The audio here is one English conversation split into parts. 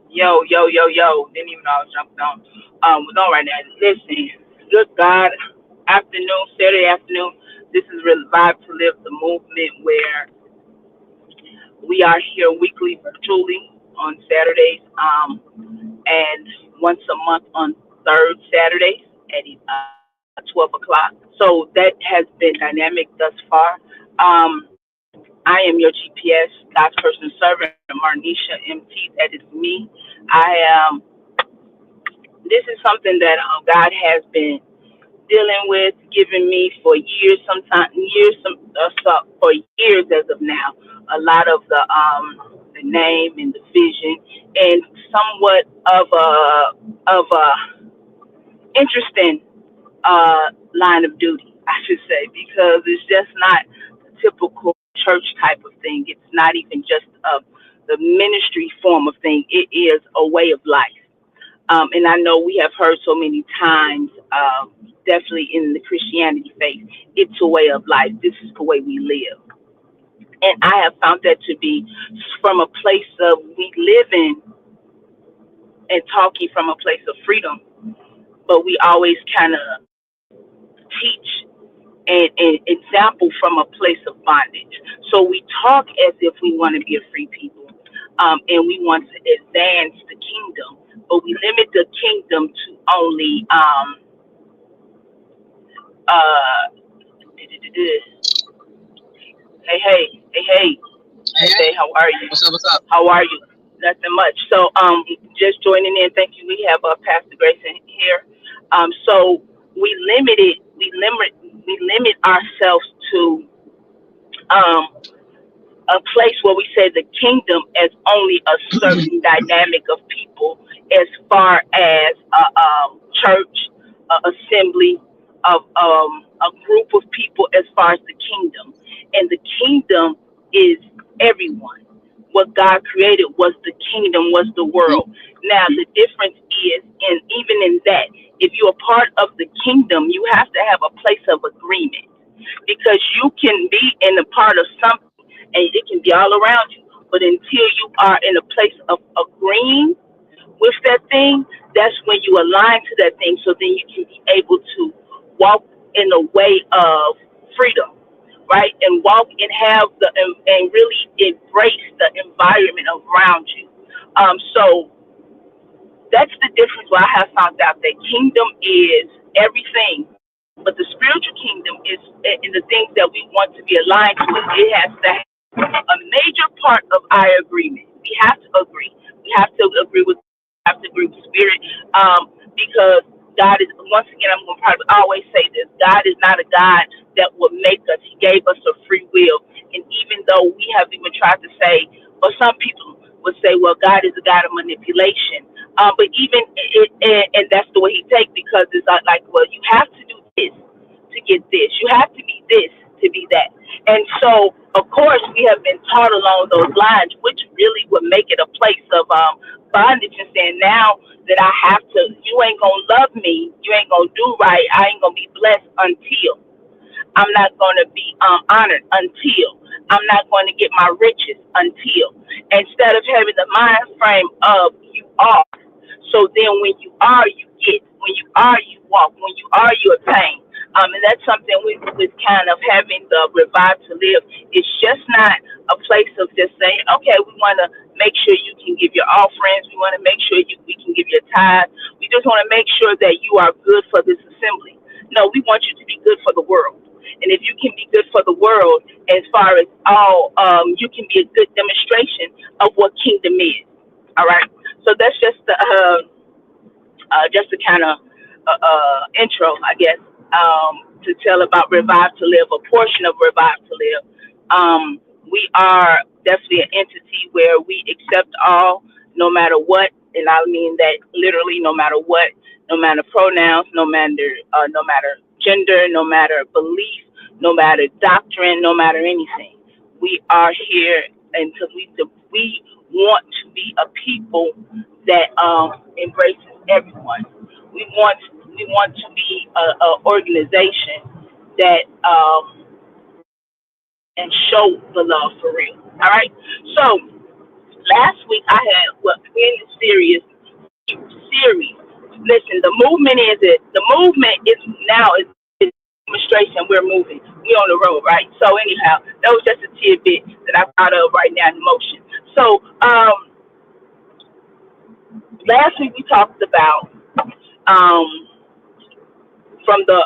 Yo, yo, yo, yo. Didn't even know I was jumping on. Was on right now. Listen, good God, afternoon, Saturday afternoon. This is Revive to Live, the movement where we are here weekly, virtually on Saturdays, and once a month on third Saturdays at 12 o'clock. So that has been dynamic thus far. I am your GPS, God's personal servant, Marnisha MT. That is me. I am. This is something that God has been dealing with, giving me for years, sometimes years, for years as of now. A lot of the name and the vision, and somewhat of a interesting line of duty, I should say, because it's just not the typical church type of thing. It's not even just the ministry form of thing. It is a way of life. And I know we have heard so many times, definitely in the Christianity faith, it's a way of life. This is the way we live. And I have found that to be from a place of we live in and talking from a place of freedom, but we always kind of teach and example from a place of bondage. So we talk as if we want to be a free people, and we want to advance the kingdom, but we limit the kingdom to only uh, hey, hey, hey, hey, Hey, hey, hey, hey, how are you? what's up? What's up? How are you? Nothing much. So, just joining in. Thank you. We have Pastor Grayson here. So we limit ourselves to um, a place where we say the kingdom as only a certain dynamic of people, as far as church, assembly of a group of people, as far as the kingdom. And the kingdom is everyone. What God created was the kingdom, was the Mhm. world. Now the difference is, in even in that, if you're a part of the kingdom, you have to have a place of agreement, because you can be in a part of something and it can be all around you. But until you are in a place of agreeing with that thing, that's when you align to that thing. So then you can be able to walk in a way of freedom, right? And walk and have and really embrace the environment around you. So that's the difference. What I have found out, that kingdom is everything, but the spiritual kingdom is in the things that we want to be aligned to. It has to have a major part of our agreement. We have to agree. We have to agree with. Have to agree with spirit, because God is. Once again, I'm going to probably always say this: God is not a God that will make us. He gave us a free will, and even though we have even tried to say, or some people would say, well, God is a God of manipulation. But even and that's the way He takes, because it's not like, well, you have to do this to get this. You have to be this to be that. And so, of course, we have been taught along those lines, which really would make it a place of bondage, and saying, now that I have to, you ain't gonna love me, you ain't gonna do right, I ain't gonna be blessed until. I'm not going to be honored until. I'm not going to get my riches until. Instead of having the mind frame of you are. So then when you are, you get. When you are, you walk. When you are, you attain. And that's something with kind of having the revive to live. It's just not a place of just saying, okay, we want to make sure you can give your offerings. We want to make sure we can give your tithe. We just want to make sure that you are good for this assembly. No, we want you to be good for the world. And if you can be good for the world, as far as all, you can be a good demonstration of what kingdom is. All right. So that's just a kind of intro, I guess, to tell about Revive to Live, a portion of Revive to Live. We are definitely an entity where we accept all, no matter what. and I mean that literally, no matter what, no matter pronouns, no matter gender, no matter belief, no matter doctrine, no matter anything. We are here until we want to be a people that embraces everyone. We want to be a organization that and show the love for real. All right. So last week I had in the series. Listen, the movement is it. The movement is now is demonstration. We're moving. We on the road, right? So anyhow, that was just a tidbit that I thought of right now in motion. So last week we talked about um, from the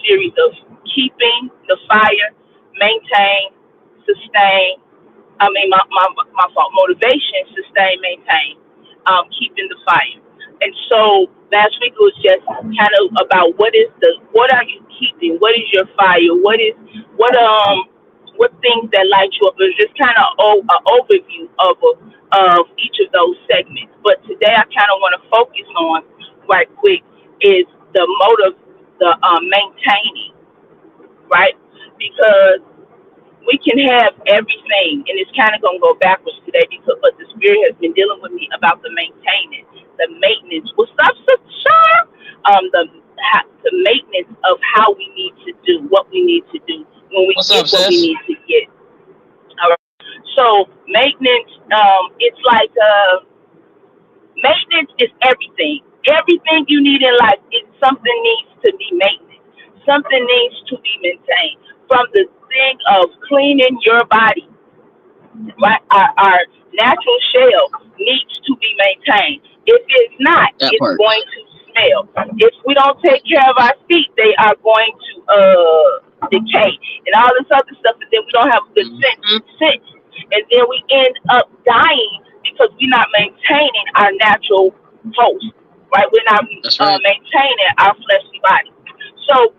series of keeping the fire, maintain, sustain. I mean, my fault. Motivation, sustain, maintain, keeping the fire. And so last week was just kind of about what are you keeping? What is your fire? What things that light you up? It was just kind of an overview of each of those segments. But today I kind of want to focus on right quick is the motive, the maintaining, right? Because we can have everything, and it's kind of going to go backwards today because but the spirit has been dealing with me about the maintaining, the maintenance. What's up, Sister Shaw? The maintenance of how we need to do what we need to do when we What's get up, what we sis? need to get. All right. So maintenance, it's like maintenance is everything. Everything you need in life, something needs to be maintenance. Something needs to be maintained. From the thing of cleaning your body, right? Our natural shell needs to be maintained. If it's not, That it's part. going to smell. If we don't take care of our feet, they are going to decay and all this other stuff, and then we don't have good Mm-hmm. sense, and then we end up dying because we're not maintaining our natural host, right? We're not That's right. maintaining our fleshly body. So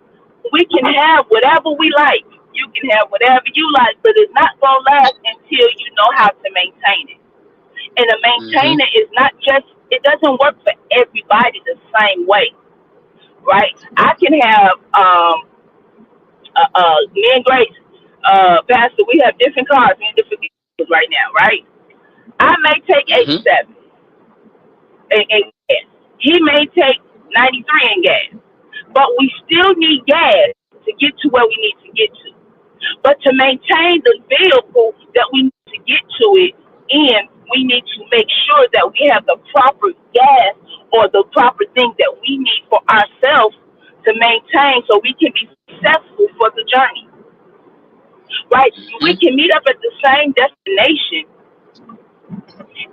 we can have whatever we like. You can have whatever you like, but it's not gonna last until you know how to maintain it. And a Mm-hmm. maintainer is not just it doesn't work for everybody the same way, right? I can have me and Grace, Pastor, we have different cars, we have different vehicles right now, right? I may take Mm-hmm. 87 in gas. He may take 93 in gas. But we still need gas to get to where we need to get to. But to maintain the vehicle that we need to get to it in, we need to make sure that we have the proper gas or the proper things that we need for ourselves to maintain so we can be successful for the journey. Right? We Mm-hmm. can meet up at the same destination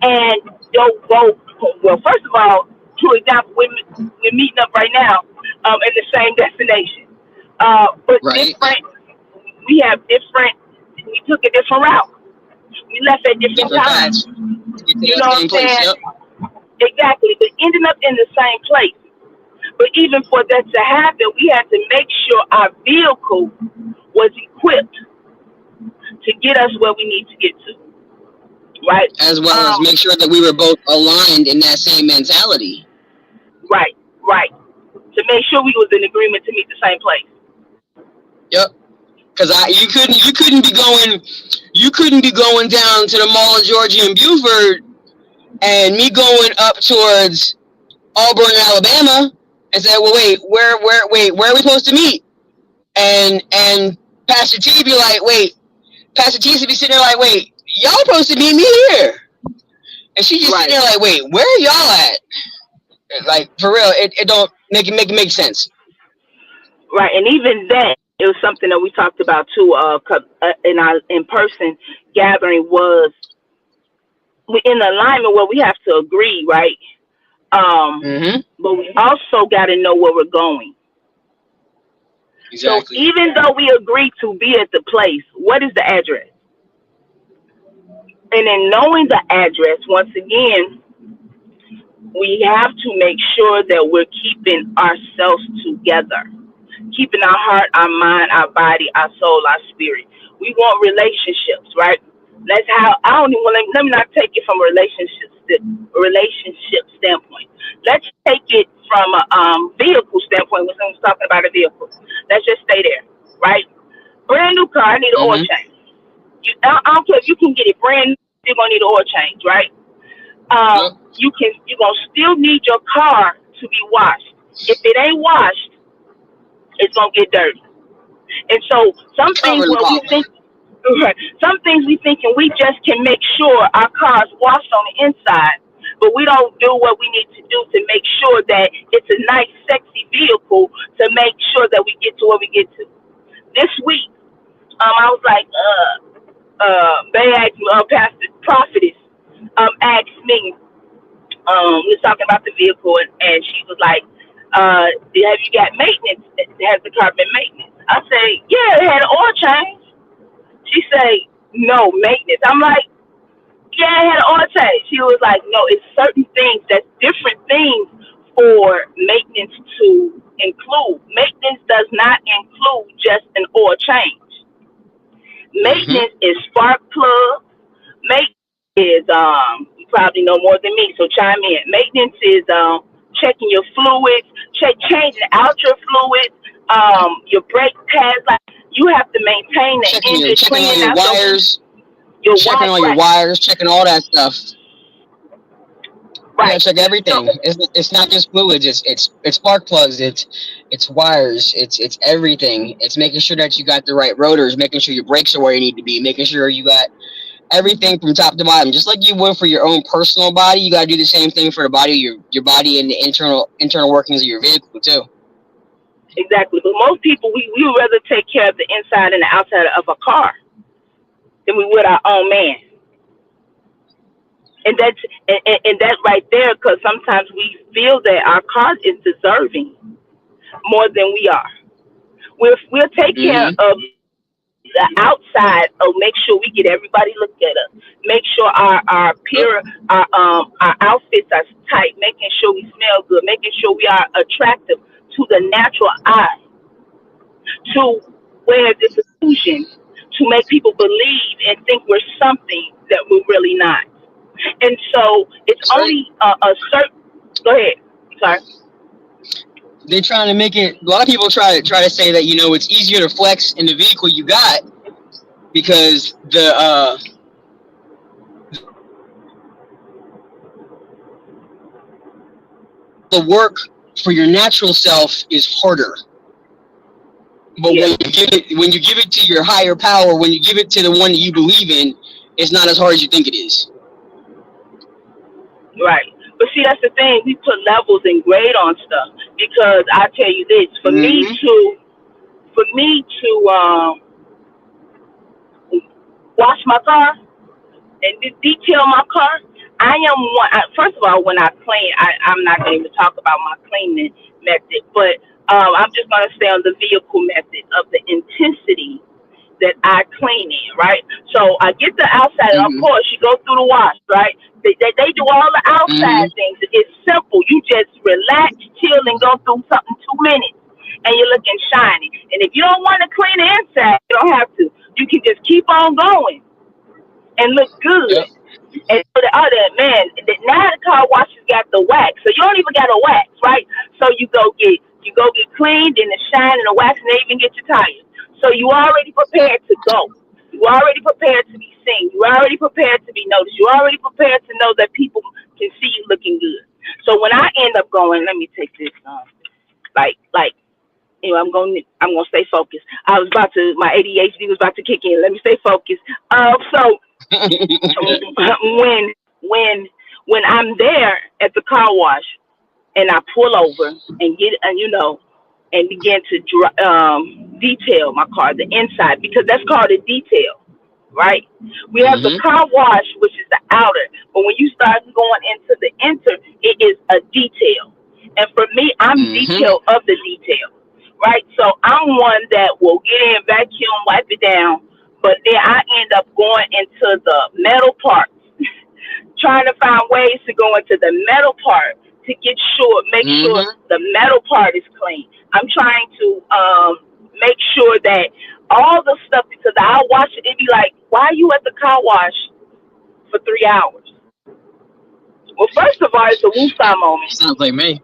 and don't go. Well, first of all, for example, we're meeting up right now in the same destination, but Right. different. We have different. We took a different route. We left at different Different paths times. to get to You that know what same I'm place. saying? Yep. Exactly, but ending up in the same place. But even for that to happen, we had to make sure our vehicle was equipped to get us where we need to get to. Right? As well as Um, make sure that we were both aligned in that same mentality. right, right. To make sure we was in agreement to meet the same place. Yep. Because you couldn't be going down to the Mall of Georgia and Buford and me going up towards Auburn, Alabama, and say, well, where are we supposed to meet? And Pastor T be like, wait, Pastor T be sitting there like, wait, y'all supposed to meet me here, and she just sitting Right, there like, wait, where are y'all at? Like for real, it don't make sense. right. And even that, it was something that we talked about too. In our in person gathering was we in alignment where we have to agree, right? Mm-hmm. But we also got to know where we're going. So Exactly. even though we agree to be at the place, what is the address? And in knowing the address, once again, we have to make sure that we're keeping ourselves together, keeping our heart, our mind, our body, our soul, our spirit. We want relationships, right? That's how I don't even let me not take it from relationships the relationship standpoint. Let's take it from a vehicle standpoint when someone's talking about a vehicle. Let's just stay there, right? Brand new car, I need an oil Mm-hmm. change. I don't care if you can get it brand new, you're gonna need an oil change, right? Yep. You're gonna still need your car to be washed. If it ain't washed, it's gonna get dirty. And so some things Covered in where we polish. think right, some things we thinking we just can make sure our car's washed on the inside, but we don't do what we need to do to make sure that it's a nice, sexy vehicle to make sure that we get to where we get to. This week, I was like, they asked me, Pastor Prophetess, asked me, we was talking about the vehicle, and she was like, have you got maintenance? Has the car been maintenance? I say, yeah, it had an oil change. She say, no, maintenance. I'm like, yeah, it had an oil change. She was like, no, it's certain things, that's different things for maintenance to include. Maintenance does not include just an oil change. Mm-hmm. Maintenance is spark plug. Maintenance is you probably know more than me, so chime in. Maintenance is checking your fluids, changing out your fluids, your brake pads. Like you have to maintain the engine, Checking all cleaning your out wires, your checking wide all your right, wires, checking all that stuff. You gotta right. check So everything. It's not just fluids. It's spark plugs. It's wires. It's everything. It's making sure that you got the right rotors, making sure your brakes are where you need to be, making sure you got everything from top to bottom. Just like you would for your own personal body, you gotta do the same thing for the body, your body, and the internal workings of your vehicle too. exactly, but most people we would rather take care of the inside and the outside of a car than we would our own man. And that's and that right there, because sometimes we feel that our car is deserving more than we are. We'll take care Mm-hmm. of the outside of make sure we get everybody look at us. Make sure our Yep. pure our outfits are tight, making sure we smell good, making sure we are attractive to the natural eye, to wear this illusion to make people believe and think we're something that we're really not. And so it's That's right. only a certain. Go ahead. Sorry. They're trying to make it. A lot of people try to say that it's easier to flex in the vehicle you got because the work for your natural self is harder. But Yeah. when you give it to your higher power, when you give it to the one that you believe in, it's not as hard as you think it is. Right. But see, that's the thing. We put levels and grade on stuff because I tell you this: Mm-hmm. for me to wash my car and detail my car, I am one. First of all, when I clean, I'm not going to even talk about my cleaning method, but I'm just going to stay on the vehicle method of the intensity that I clean in, right? So I get the outside, and of Mm-hmm. course, you go through the wash, right? They do all the Mm-hmm. outside things. It's simple. You just relax, chill, and go through something 2 minutes, and you're looking shiny. And if you don't want to clean the inside, you don't have to. You can just keep on going and look good. Yep. And so the other man, now the car washes got the wax, so you don't even got a wax, right? So you go get cleaned and the shine and the wax, and they even get your tires. So you already prepared to go. You already prepared to be seen. You already prepared to be noticed. You already prepared to know that people can see you looking good. So when I end up going, let me take this like I'm gonna stay focused. I was about to my ADHD was about to kick in. Let me stay focused. So when when when I'm there at the car wash and I pull over and get and begin to detail my car, the inside, because that's called a detail, right? We have the Mm-hmm. car wash, which is the outer, but when you start going into the inner, it is a detail. And for me, I'm Mm-hmm. detail of the detail, right? So I'm one that will get in, vacuum, wipe it down, but then I end up going into the metal part, trying to find ways to go into the metal part to make sure Mm-hmm. the metal part is clean. I'm trying to make sure that all the stuff, because I'll watch it, it'd be like, why are you at the car wash for 3 hours? Well, first of all, it's a woosah moment. Sounds like me.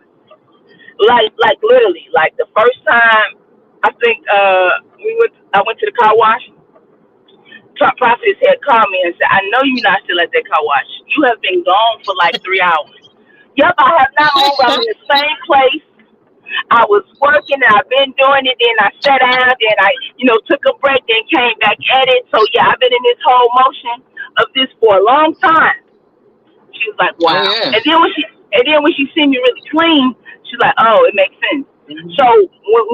Like literally, like the first time I think I went to the car wash. Top Prophetess had called me and said, "I know you're not still at that car wash. You have been gone for like 3 hours." Yep, I have not moved. I'm in the same place. I was working and I've been doing it. Then I sat down. Then I took a break. Then came back at it. So yeah, I've been in this whole motion of this for a long time. She was like, Oh wow. yeah. And then when she seen me really clean, she's like, oh, it makes sense. Mhm. So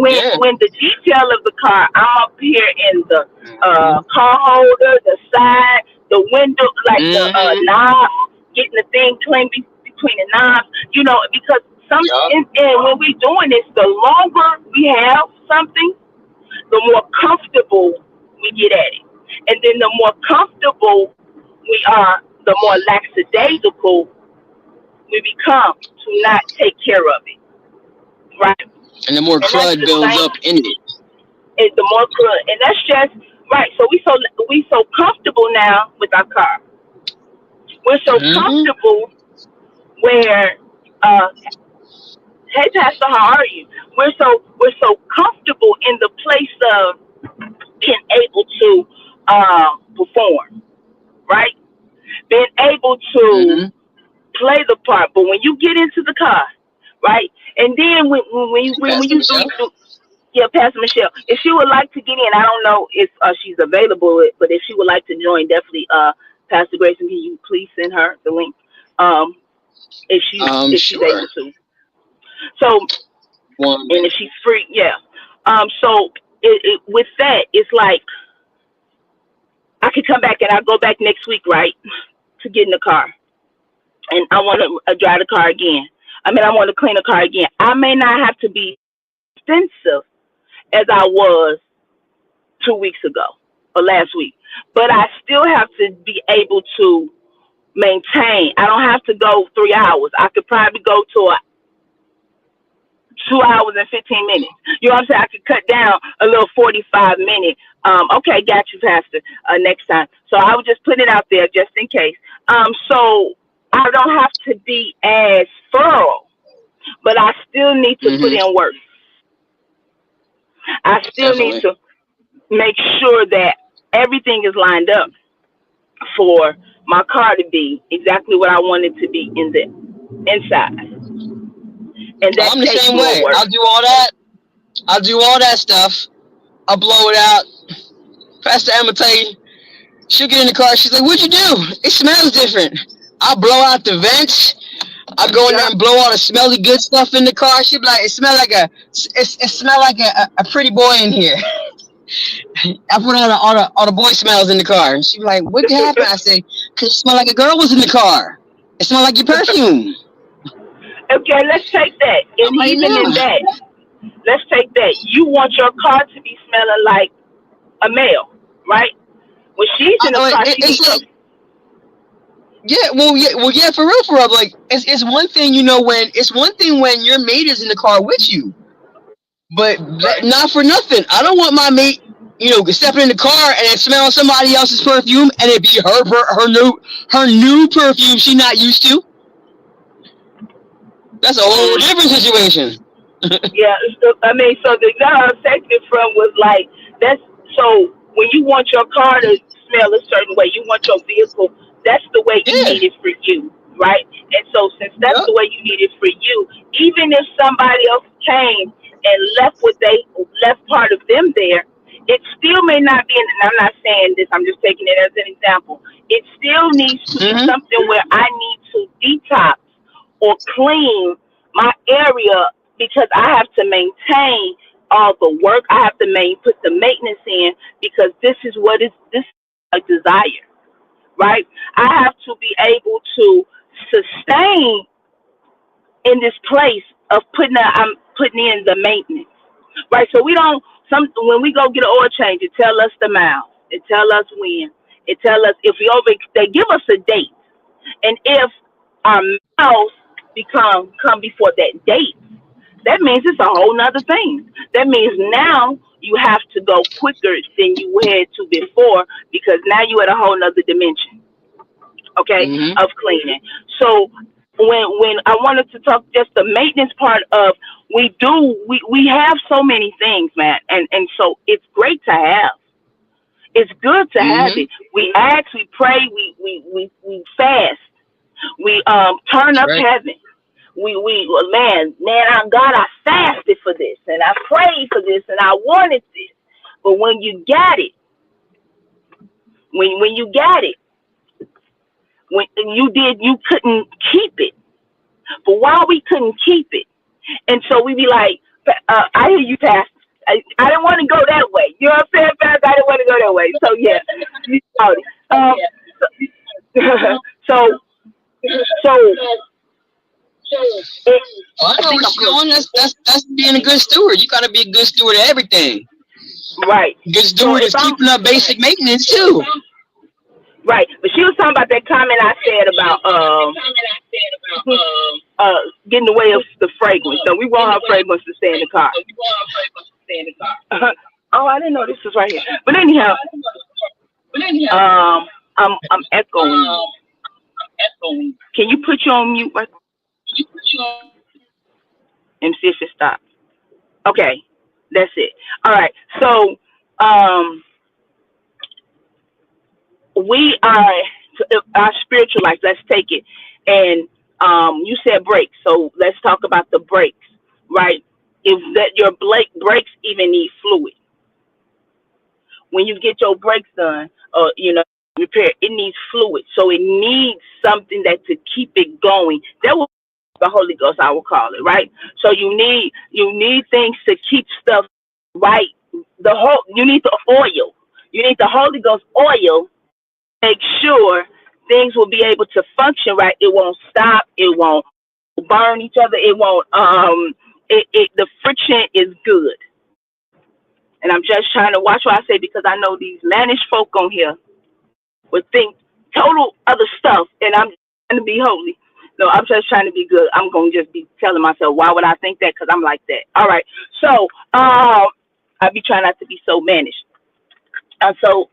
Yeah. when the detail of the car, I'm up here in the Mhm. car holder, the side, the window, like the Mhm. knob, getting the thing clean between the knobs, because Yup. and when we doing this, the longer we have something, the more comfortable we get at it. And then the more comfortable we are, the more lackadaisical we become to not take care of it, right? And the more And that's crud the builds same. up in it. Is the more good, and that's just right. So we so comfortable now with our car. We're so Mhm. comfortable where, uh, hey Pastor, how are you? We're so comfortable in the place of being able to perform, right? Being able to Mhm. play the part. But when you get into the car, right, and then when Pastor you Michelle. do, yeah, Pastor Michelle, if she would like to get in, I don't know if she's available, but if she would like to join, definitely, Pastor Grayson, can you please send her the link, um, if she's Sure. able to. So, One and if minute. she's free, yeah. So with that, it's like I could come back and I'll go back next week, right, to get in the car, and I want to drive the car again. I mean, I want to clean the car again. I may not have to be extensive as I was 2 weeks ago or last week, but I still have to be able to maintain. I don't have to go 3 hours. I could probably go to 2 hours and 15 minutes. You know what I'm saying? I could cut down a little 45 minute. Okay, got you, Pastor. Next time. So I would just put it out there just in case. So I don't have to be as thorough, but I still need to put Mhm. in work. I still need Definitely. to make sure that everything is lined up for my car to be exactly what I want it to be in the inside, and that I'm the takes same more way. work. I'll do all that. I'll do all that stuff. I'll blow it out. Pastor Emma tell you, she'll get in the car. She's like, "What'd you do? It smells different." I'll blow out the vents. I'll go in there Yep. and blow all the smelly good stuff in the car. She'll be like, it smell like a pretty boy in here. I put all the boy smells in the car. And she be like, "What happened?" I say, "Cause it smell like a girl was in the car. It smell like your perfume." Okay, let's take that. I'm And like, even in "Yeah." that, let's take that. You want your car to be smelling like a male, right? When she's in the car, she It's needs like, to. yeah, for real, for real. Like, it's one thing, it's one thing when your mate is in the car with you, but Right. not for nothing. I don't want my mate, stepping in the car and it smelling somebody else's perfume, and it be her new perfume she not used to. That's a whole Mm. different situation. Yeah, I mean, so the guy I was taking it from was like, that's so when you want your car to smell a certain way, you want your vehicle, that's the way you Yeah. need it for you, right? And so since that's Yep. the way you need it for you, even if somebody else came and left what they left part of them there, it still may not be, and I'm not saying this, I'm just taking it as an example. It still needs to be Mhm. something where I need to detox or clean my area because I have to maintain all the work. I have to put the maintenance in because this is what is this is a desire, right? I have to be able to sustain in this place of I'm putting in the maintenance, right? So we don't some when we go get an oil change, it tell us the miles, it tell us when, it tell us if we over. They give us a date, and if our miles come before that date, that means it's a whole nother thing. That means now you have to go quicker than you had to before because now you at a whole nother dimension, okay, Mhm. of cleaning. So when I wanted to talk just the maintenance part of, we have so many things, man, and so it's great to have. It's good to have Mm-hmm. it. We ask, we pray, we fast, we turn That's up right. heaven. We man, God, I fasted for this and I prayed for this and I wanted this. But when you got it, when you got it, when you couldn't keep it. But why we couldn't keep it? And so we be like, I hear you, Pastor. I didn't want to go that way. You know what I'm saying, Pastor? I didn't want to go that way. So yeah, you know it. So so it, Oh, I I know think where I'm she's close. going. That's being a good steward. You got to be a good steward of everything. Right. Good So steward if is I'm keeping up basic maintenance too. right, but she was talking about that comment I said about getting away of the fragrance. So we want her fragrance to stay in the car. Oh, I didn't know this was right here. But anyhow, I'm echoing you. Can you put you on mute right and see if it stops? Okay, that's it. All right. So um, we are our spiritual life. Let's take it. And you said brakes, so let's talk about the brakes, right? If that your brakes even need fluid. When you get your brakes done, or repair, it needs fluid. So it needs something that to keep it going. That will the Holy Ghost, I will call it, right? So you need things to keep stuff right. You need the oil. You need the Holy Ghost oil. Make sure things will be able to function right. It won't stop. It won't burn each other. It won't. The friction is good. And I'm just trying to watch what I say because I know these managed folk on here would think total other stuff, and I'm trying to be holy. No, I'm just trying to be good. I'm gonna just be telling myself, why would I think that? Because I'm like that. All right. So, I be trying not to be so managed. So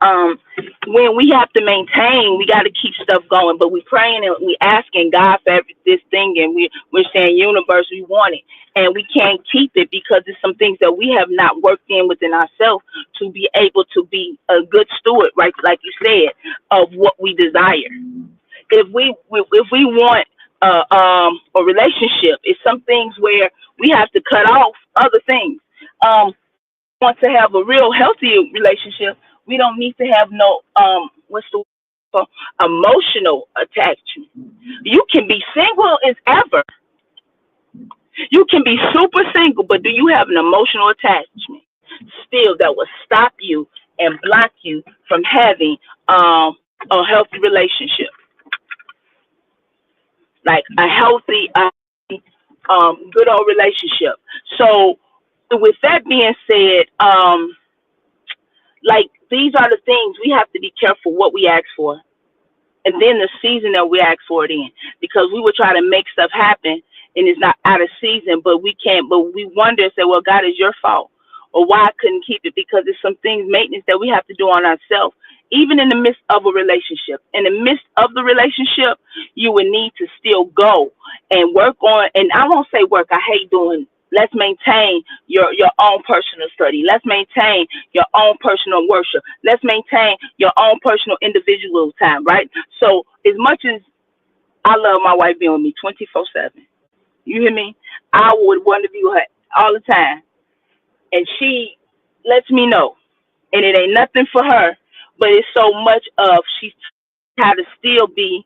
when we have to maintain, we got to keep stuff going. But we praying and we asking God for this thing, and we're saying, universe, we want it, and we can't keep it because it's some things that we have not worked in within ourselves to be able to be a good steward, right? Like you said, of what we desire. If we want a relationship, it's some things where we have to cut off other things. Want to have a real healthy relationship, we don't need to have no what's the word? Emotional attachment. You can be single as ever. You can be super single, but do you have an emotional attachment still that will stop you and block you from having a healthy relationship, like a healthy, good old relationship? So, with that being said, like these are the things we have to be careful what we ask for, and then the season that we ask for it in, because we would try to make stuff happen and it's not out of season, but we can't. But we wonder and say, well, God, is your fault, or why I couldn't keep it, because there's some things maintenance that we have to do on ourselves. Even in the midst of a relationship, in the midst of the relationship, you would need to still go and work on. And I won't say work. I hate doing. Let's maintain your own personal study. Let's maintain your own personal worship. Let's maintain your own personal individual time, right? So as much as I love my wife being with me 24/7, you hear me? I would want to be with her all the time, and she lets me know, and it ain't nothing for her, but it's so much of she's how to still be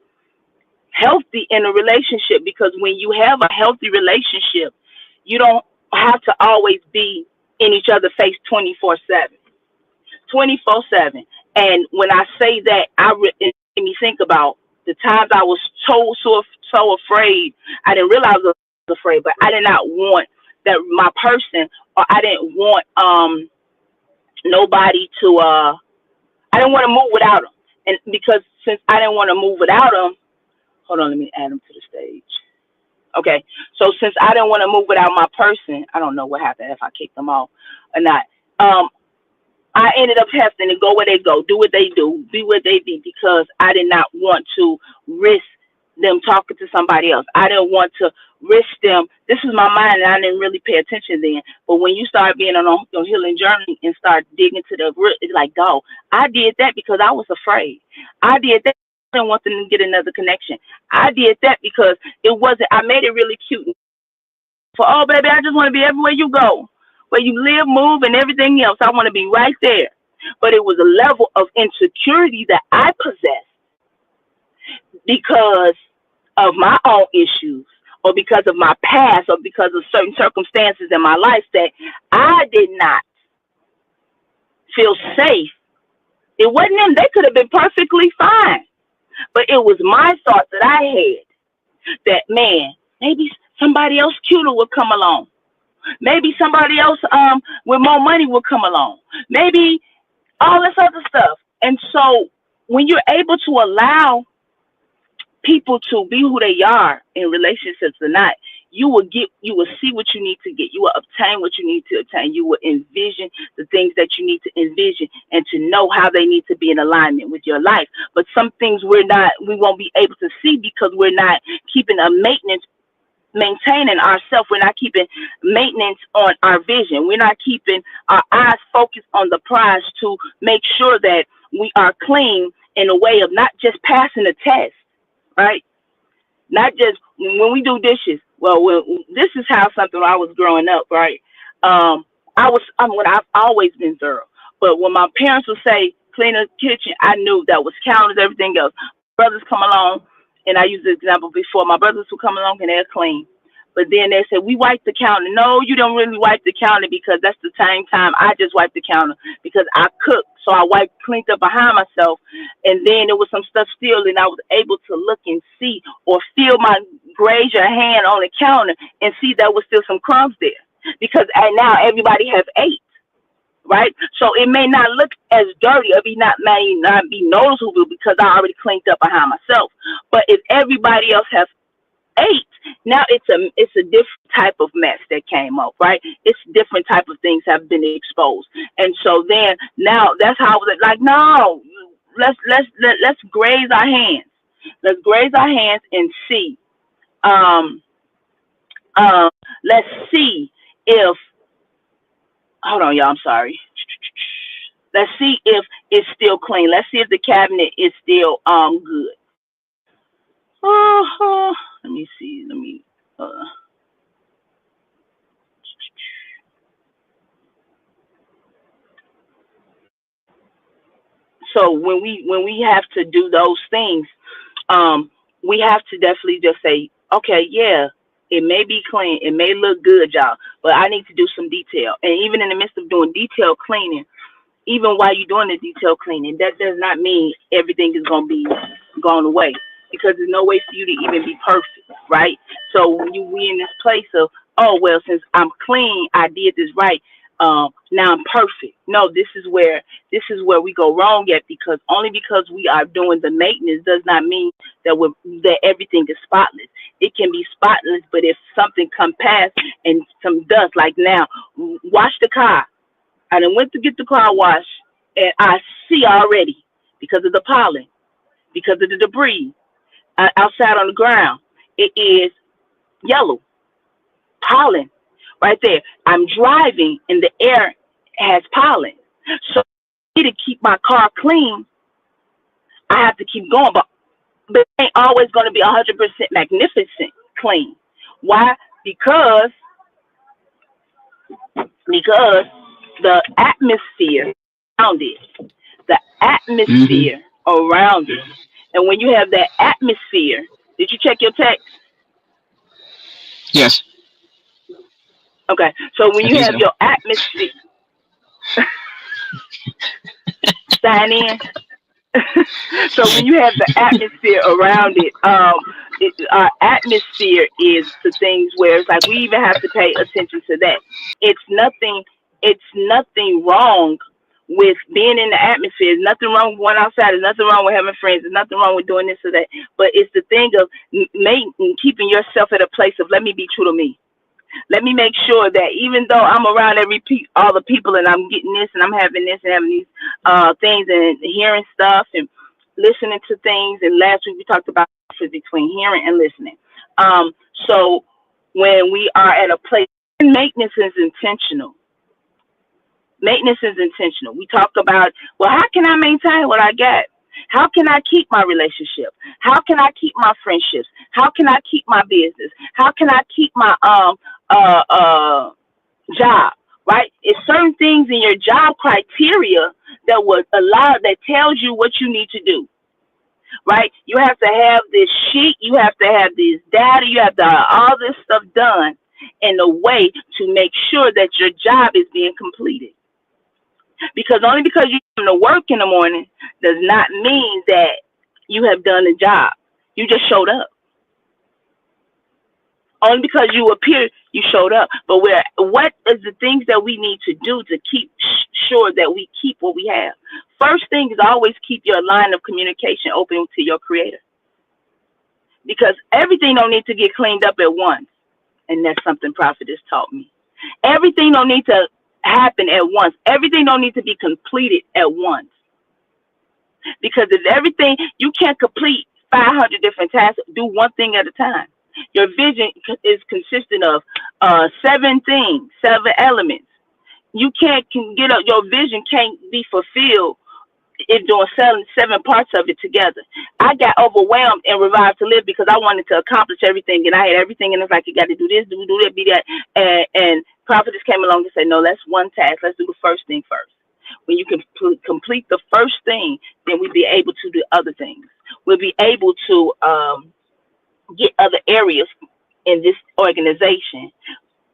healthy in a relationship, because when you have a healthy relationship, you don't have to always be in each other's face 24/7. 24/7. And when I say that, it made me think about the times I was so afraid. I didn't realize I was afraid, but I did not want that my person, or I didn't want nobody to. I didn't want to move without them, and because since I didn't want to move without them, hold on, let me add them to the stage. Okay, so since I didn't want to move without my person, I don't know what happened, if I kicked them off or not. I ended up having to go where they go, do what they do, be what they be, because I did not want to risk. them talking to somebody else. I didn't want to risk them. This is my mind, and I didn't really pay attention then. But when you start being on a healing journey and start digging to the root, it's like, go. I did that because I was afraid. I did that. I didn't want them to get another connection. I did that because it wasn't. I made it really cute. For oh baby, I just want to be everywhere you go, where you live, move, and everything else. I want to be right there. But it was a level of insecurity that I possessed because of my own issues or because of my past or because of certain circumstances in my life that I did not feel safe. It wasn't them. They could have been perfectly fine. But it was my thought that I had that, man, maybe somebody else cuter would come along. Maybe somebody else with more money would come along. Maybe all this other stuff. And so when you're able to allow people to be who they are in relationships or not, you will see what you need to get. You will obtain what you need to obtain. You will envision the things that you need to envision and to know how they need to be in alignment with your life. But some things we won't be able to see because we're not keeping a maintaining ourselves. We're not keeping maintenance on our vision. We're not keeping our eyes focused on the prize to make sure that we are clean in a way of not just passing a test, right? Not just when we do dishes. Well, this is how something when I was growing up, right? I've always been thorough, but when my parents would say clean the kitchen, I knew that was counters, everything else. Brothers come along, and I used the example before. My brothers would come along and they're clean. But then they said, we wipe the counter. No, you don't really wipe the counter because that's the same time I just wiped the counter because I cooked. So I wiped, cleaned up behind myself. And then there was some stuff still, and I was able to look and see or feel my graze your hand on the counter and see there was still some crumbs there. Because now everybody has ate, right? So it may not look as dirty or may not be noticeable because I already cleaned up behind myself. But if everybody else has ate, now it's a different type of mess that came up, right? It's different type of things have been exposed. And so then now that's how I was like, no, let's graze our hands. Let's graze our hands and see. Um let's see if hold on, y'all, I'm sorry. Let's see if it's still clean. Let's see if the cabinet is still good. Let me see. Uh, so when we have to do those things, we have to definitely just say, okay, yeah, it may be clean, it may look good, y'all, but I need to do some detail. And even in the midst of doing detail cleaning, even while you're doing the detail cleaning, that does not mean everything is going to be gone away because there's no way for you to even be perfect, right? So when we in this place of, oh, well, since I'm clean, I did this right. Now I'm perfect. No, this is where we go wrong at because only because we are doing the maintenance does not mean that everything is spotless. It can be spotless, but if something come past and some dust, like now, wash the car. I done went to get the car washed, and I see already because of the pollen, because of the debris outside on the ground. It is yellow pollen right there. I'm driving, and the air has pollen. So to keep my car clean, I have to keep going, but it ain't always going to be 100% magnificent clean. Why? Because the atmosphere around it, the Mm-hmm. atmosphere around it. And when you have that atmosphere, did you check your text? Yes, Okay. So when I you think have so. your atmosphere, sign in. So when you have the atmosphere around it, our atmosphere is the things where it's like we even have to pay attention to that. It's nothing. It's nothing wrong with being in the atmosphere. There's nothing wrong with going outside. There's nothing wrong with having friends. There's nothing wrong with doing this or that. But it's the thing of keeping yourself at a place of let me be true to me. Let me make sure that even though I'm around all the people and I'm getting this and I'm having this and having these things and hearing stuff and listening to things. And last week we talked about between hearing and listening. Um, so when we are at a place, maintenance is intentional. Maintenance is intentional. We talk about, well, how can I maintain what I got? How can I keep my relationship? How can I keep my friendships? How can I keep my business? How can I keep my uh uh job? Right? It's certain things in your job criteria that would allow that tells you what you need to do. Right? You have to have this sheet, you have to have this data, you have to have all this stuff done in a way to make sure that your job is being completed. Because only because you come to work in the morning does not mean that you have done the job. You just showed up. Only because you appear, you showed up. But what is the things that we need to do to keep sure that we keep what we have? First thing is always keep your line of communication open to your creator. Because everything don't need to get cleaned up at once. And that's something Prophet has taught me. Everything don't need to happen at once. Everything don't need to be completed at once. Because if everything, you can't complete 500 different tasks, do one thing at a time. Your vision is consistent of seven things, seven elements. You can't can get up, your vision can't be fulfilled if doing seven parts of it together. I got overwhelmed and revived to live because I wanted to accomplish everything and I had everything and it's like you got to do this, do that, be that. And prophetess came along and said, no, that's one task. Let's do the first thing first. When you can complete the first thing, then we'll be able to do other things. We'll be able to get other areas in this organization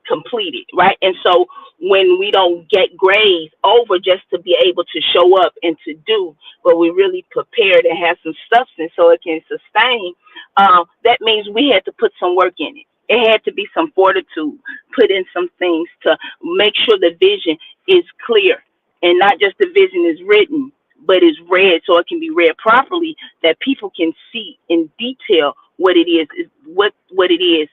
completed, right? And so when we don't get grades over just to be able to show up and to do, but we really prepared and have some substance so it can sustain, that means we had to put some work in it. It had to be some fortitude, put in some things to make sure the vision is clear and not just the vision is written, but is read so it can be read properly, that people can see in detail what what it is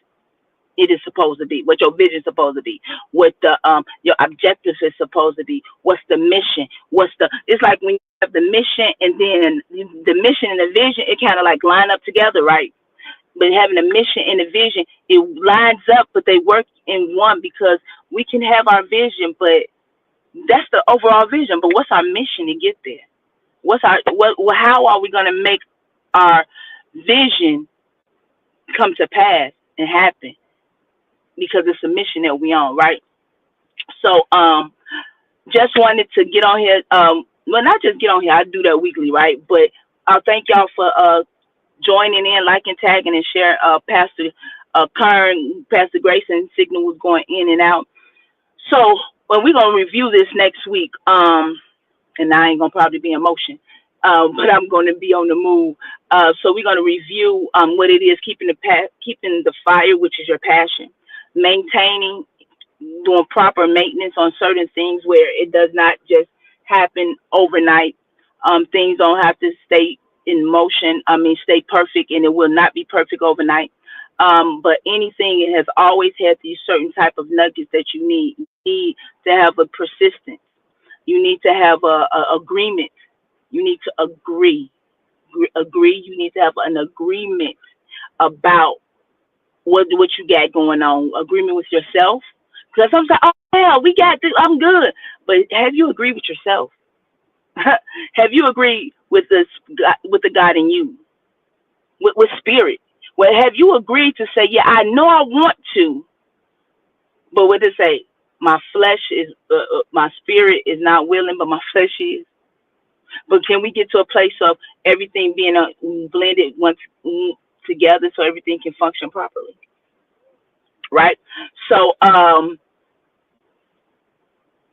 supposed to be, what your vision is supposed to be, what the your objectives is supposed to be, what's the mission, it's like when you have the mission and then the mission and the vision, it kind of like line up together, right? But having a mission and a vision, it lines up, but they work in one because we can have our vision, but that's the overall vision. But what's our mission to get there? How are we going to make our vision come to pass and happen? Because it's a mission that we on, right? So just wanted to get on here. Well, not just get on here. I do that weekly, right? But I thank y'all for joining in, liking, tagging, and sharing. Pastor Kern, Pastor Grayson signal was going in and out. So when we're gonna review this next week, and I ain't gonna probably be in motion, but I'm gonna be on the move. So we're gonna review what it is keeping the fire, which is your passion, maintaining, doing proper maintenance on certain things where it does not just happen overnight. Things don't have to stay in motion. I mean, stay perfect, and it will not be perfect overnight. But anything, it has always had these certain type of nuggets that you need. You need to have a persistence. You need to have a agreement. You need to agree. You need to have an agreement about what you got going on. Agreement with yourself. Because sometimes, oh yeah, we got this. I'm good. But have you agreed with yourself? Have you agreed with the God in you, with spirit? Well, have you agreed to say, yeah, I know I want to, but what to say? My flesh is, my spirit is not willing, but my flesh is. But can we get to a place of everything being blended once together so everything can function properly? Right? So,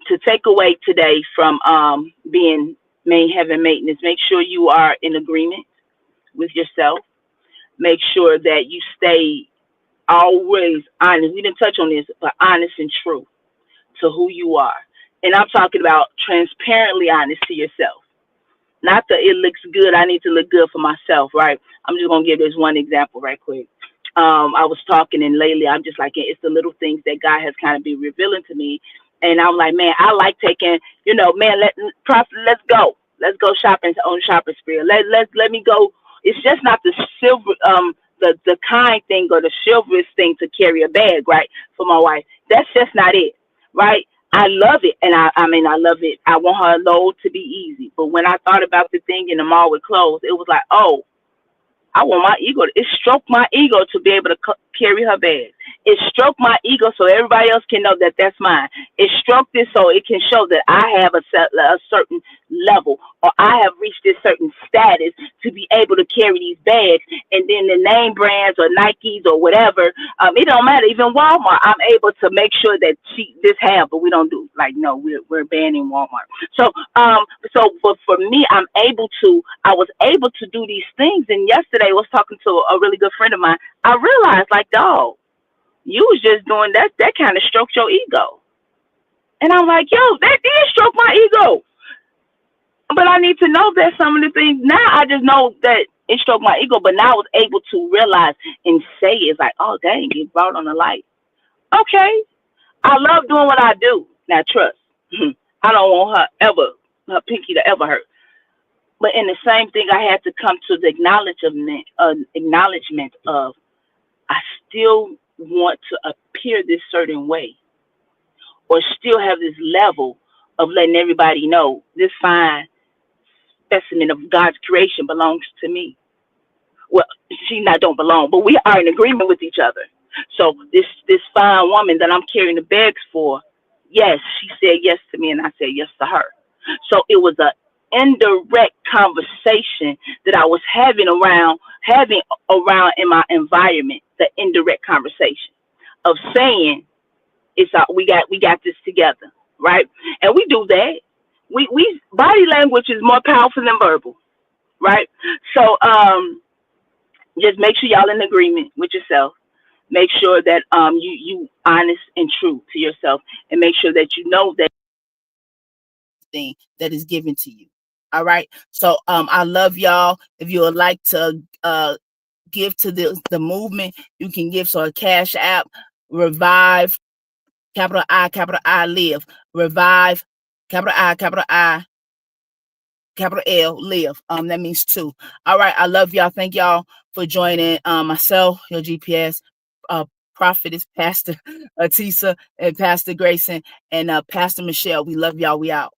to take away today from having maintenance, make sure you are in agreement with yourself. Make sure that you stay always honest. We didn't touch on this, but honest and true to who you are. And I'm talking about transparently honest to yourself. Not that it looks good, I need to look good for myself, right? I'm just gonna give this one example right quick. I was talking and lately I'm just like it's the little things that God has kind of been revealing to me. And I'm like, man, I like taking, man, let's go. Let's go shopping on shopping spree. Let me go It's just not the silver, the kind thing or the chivalrous thing to carry a bag, right, for my wife. That's just not it, right? I love it, and I mean, I love it. I want her load to be easy. But when I thought about the thing in the mall with clothes, it was like, oh, I want my ego. It stroked my ego to be able to carry her bags. It stroked my ego so everybody else can know that that's mine. It stroked it so it can show that I have a certain level, or I have reached this certain status to be able to carry these bags. And then the name brands or Nikes or whatever, it don't matter. Even Walmart, I'm able to make sure that this have, but we don't do like no, we're banning Walmart. So but for me, I was able to do these things. And yesterday I was talking to a really good friend of mine. I realized, like, dog, you was just doing that. That kind of stroked your ego. And I'm like, yo, that did stroke my ego. But I need to know that some of the things now. I just know that it stroked my ego. But now I was able to realize and say it's like, oh dang, you brought on the light. Okay, I love doing what I do. Now trust, I don't want her pinky to ever hurt. But in the same thing, I had to come to the acknowledgement of I still want to appear this certain way, or still have this level of letting everybody know this fine specimen of God's creation belongs to me. Well, she not don't belong, but we are in agreement with each other. So this fine woman that I'm carrying the bags for, yes, she said yes to me, and I said yes to her. So it was a indirect conversation that I was having around in my environment. The indirect conversation of saying we got this together, right? And we do that. We body language is more powerful than verbal, right? So just make sure y'all in agreement with yourself. Make sure that you honest and true to yourself, and make sure that you know that thing that is given to you. All right. So I love y'all. If you would like to give to the movement, you can give. So a Cash App, Revive, capital I live, Revive, capital I, capital L, live. That means two. All right. I love y'all. Thank y'all for joining. Myself, your GPS, prophetess, Pastor Atisa, and Pastor Grayson, and Pastor Michelle. We love y'all. We out.